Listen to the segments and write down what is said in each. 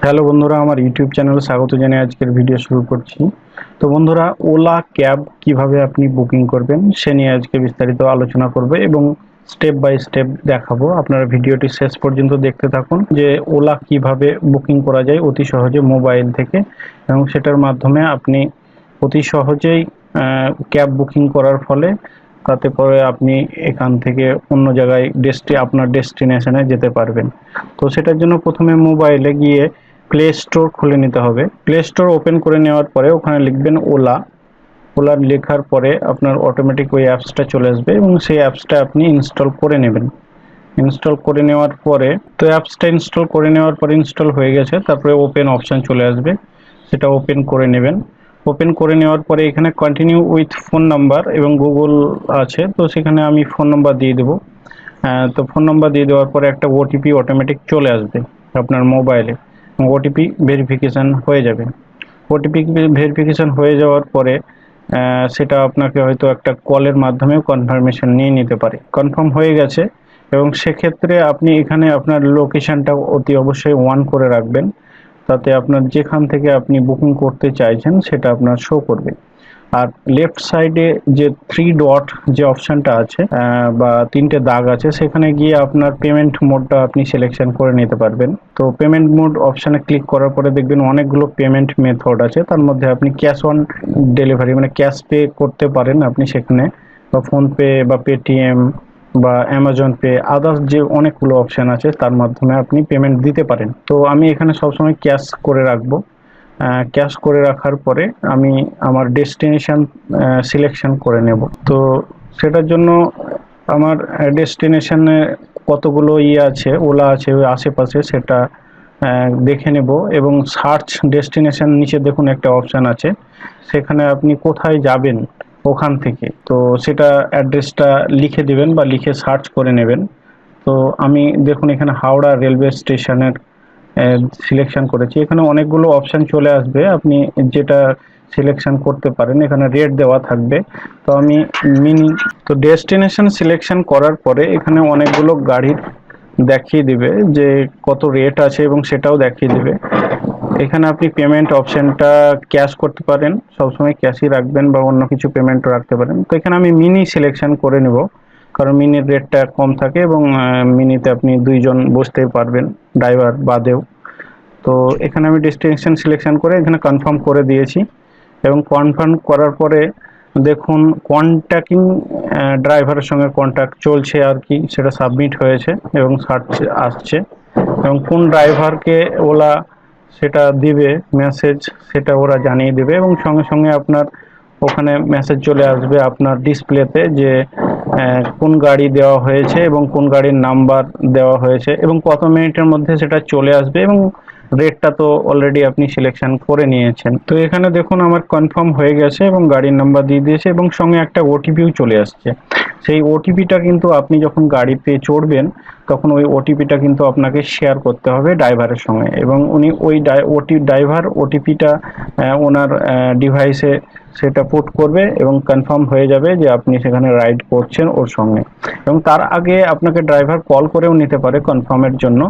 Hello বন্ধুরা, আমার YouTube চ্যানেলে স্বাগত জানিয়ে আজকের ভিডিও শুরু করছি। তো বন্ধুরা, ওলা ক্যাব কিভাবে আপনি বুকিং করবেন সে নিয়ে আজকে বিস্তারিত আলোচনা করবে এবং স্টেপ বাই স্টেপ দেখাবো। আপনারা ভিডিওটি শেষ পর্যন্ত দেখতে থাকুন যে ওলা কিভাবে বুকিং করা যায় অতি সহজে মোবাইল থেকে, এবং সেটার মাধ্যমে আপনি অতি সহজেই ক্যাব বুকিং করার ফলে তাতে করে আপনি এখান থেকে অন্য জায়গায় আপনার ডেস্টিনেশনে যেতে পারবেন। তো সেটার জন্য প্রথমে মোবাইলে গিয়ে প্লে স্টোর খুলে নিতে হবে। প্লে স্টোর ওপেন করে নেওয়ার পরে ওখানে লিখবেন ওলা। ওলা লেখার পরে আপনার অটোমেটিক ওই অ্যাপসটা চলে আসবে এবং সেই অ্যাপসটা আপনি ইনস্টল করে নেবেন। ইনস্টল করে নেওয়ার পরে তো অ্যাপসটা ইনস্টল করে নেওয়ার পরে ইনস্টল হয়ে গেছে, তারপরে ওপেন অপশান চলে আসবে, সেটা ওপেন করে নেবেন। ওপেন করে নেওয়ার পরে এখানে কন্টিনিউ উইথ ফোন নাম্বার এবং গুগল আছে, তো সেখানে আমি ফোন নাম্বার দিয়ে দেবো। তো ফোন নাম্বার দিয়ে দেওয়ার পরে একটা ওটিপি অটোমেটিক চলে আসবে আপনার মোবাইলে, ওটিপি ভেরিফিকেশান হয়ে যাবে। ওটিপি ভেরিফিকেশান হয়ে যাওয়ার পরে সেটা আপনাকে হয়তো একটা কলের মাধ্যমেও কনফার্মেশন নিয়ে নিতে পারে। কনফার্ম হয়ে গেছে, এবং সেক্ষেত্রে আপনি এখানে আপনার লোকেশানটা অতি অবশ্যই অন করে রাখবেন, তাতে আপনার যেখান থেকে আপনি বুকিং করতে চাইছেন সেটা আপনার শো করবে। আর লেফট সাইডে যে থ্রি ডট যে অপশানটা আছে বা তিনটে দাগ আছে, সেখানে গিয়ে আপনার পেমেন্ট মোডটা আপনি সিলেকশন করে নিতে পারবেন। তো পেমেন্ট মোড অপশানে ক্লিক করার পরে দেখবেন অনেকগুলো পেমেন্ট মেথড আছে, তার মধ্যে আপনি ক্যাশ অন ডেলিভারি মানে ক্যাশ পে করতে পারেন আপনি সেখানে, বা ফোনপে বা পেটিএম বা অ্যামাজন পে, আদার্স যে অনেকগুলো অপশান আছে তার মাধ্যমে আপনি পেমেন্ট দিতে পারেন। তো আমি এখানে সবসময় ক্যাশ করে রাখবো। ক্যাশ করে রাখার পরে আমি আমার ডেস্টিনেশন সিলেকশন করে নেব। তো সেটার জন্য আমার ডেস্টিনেশনে কতগুলো আছে, ওলা আছে ওই আশেপাশে, সেটা দেখে নেব। এবং সার্চ ডেস্টিনেশন নিচে দেখুন একটা অপশান আছে, সেখানে আপনি কোথায় যাবেন ওখান থেকে তো সেটা অ্যাড্রেসটা লিখে দিবেন বা লিখে সার্চ করে নেবেন। তো আমি দেখুন এখানে হাওড়া রেলওয়ে স্টেশনের সিলেকশন করেছি। এখানে অনেকগুলো অপশান চলে আসবে, আপনি যেটা সিলেকশন করতে পারেন, এখানে রেট দেওয়া থাকবে। তো আমি তো ডেস্টিনেশন সিলেকশন করার পরে এখানে অনেকগুলো গাড়ির দেখিয়ে দিবে যে কত রেট আছে এবং সেটাও দেখিয়ে দিবে। এখানে আপনি পেমেন্ট অপশানটা ক্যাশ করতে পারেন, সবসময় ক্যাশই রাখবেন বা অন্য কিছু পেমেন্টও রাখতে পারেন। তো এখানে আমি মিনি সিলেকশন করে নেব, কারণ মিনির রেটটা কম থাকে এবং মিনিতে আপনি দুইজন বসতে পারবেন ড্রাইভার বাদেও। তো এখানে আমি ডেস্টিনেশন সিলেকশন করে এখানে কনফার্ম করে দিয়েছি, এবং কনফার্ম করার পরে দেখুন কন্ট্যাক্টিং ড্রাইভারের সঙ্গে কন্ট্যাক্ট চলছে আর কি, সেটা সাবমিট হয়েছে এবং সার্চ আসছে, এবং কোন ড্রাইভারকে ওলা সেটা দিবে মেসেজ, সেটা ওরা জানিয়ে দেবে, এবং সঙ্গে সঙ্গে আপনার ওখানে মেসেজ চলে আসবে আপনার ডিসপ্লেতে যে কোন গাড়ি দেওয়া হয়েছে এবং কোন গাড়ির নাম্বার দেওয়া হয়েছে এবং কত মিনিটের মধ্যে সেটা চলে আসবে, এবং রেটটা তো অলরেডি আপনি সিলেকশন করে নিয়েছেন। তো এখানে দেখুন আমার কনফার্ম হয়ে গেছে এবং গাড়ির নাম্বার দিয়ে দিয়েছে এবং সঙ্গে একটা ওটিপিও চলে আসছে। সেই ওটিপিটা কিন্তু আপনি যখন গাড়িতে চড়বেন তখন ওই ওটিপিটা কিন্তু আপনাকে শেয়ার করতে হবে ড্রাইভারের সঙ্গে, এবং উনি ওই ড্রাইভার ওটিপিটা ওনার ডিভাইসে সেটা পুট করবে এবং কনফার্ম হয়ে যাবে যে আপনি সেখানে রাইড করছেন ওর সঙ্গে। এবং তার আগে আপনাকে ড্রাইভার কল করেও নিতে পারে কনফার্মের জন্য,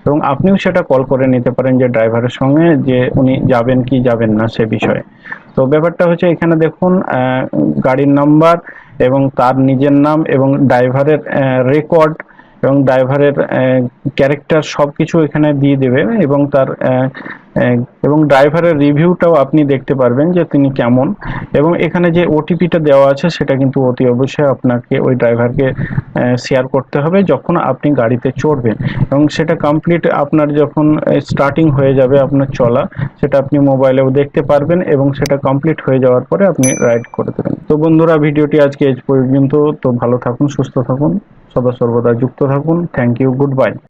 এবং আপনিও সেটা কল করে নিতে পারেন যে ড্রাইভারের সঙ্গে যে উনি যাবেন কি যাবেন না সে বিষয়ে। তো ব্যাপারটা হচ্ছে এখানে দেখুন গাড়ির নাম্বার এবং তার নিজের নাম এবং ড্রাইভারের রেকর্ড এবং ড্রাইভারের ক্যারেক্টার সব কিছু এখানে দিয়ে দেবে, এবং তার এবং ড্রাইভারের রিভিউটাও আপনি দেখতে পারবেন যে তিনি কেমন। এবং এখানে যে ওটিপিটা দেওয়া আছে সেটা কিন্তু অতি অবশ্যই আপনাকে ওই ড্রাইভারকে শেয়ার করতে হবে যখন আপনি গাড়িতে চড়বেন, এবং সেটা কমপ্লিট আপনার যখন স্টার্টিং হয়ে যাবে আপনার চলা, সেটা আপনি মোবাইলেও দেখতে পারবেন, এবং সেটা কমপ্লিট হয়ে যাওয়ার পরে আপনি রাইড করে দেবেন। তো বন্ধুরা, ভিডিওটি আজকে এই পর্যন্ত। তো ভালো থাকুন, সুস্থ থাকুন, সদা সর্বদা যুক্ত থাকুন। Thank you, good bye.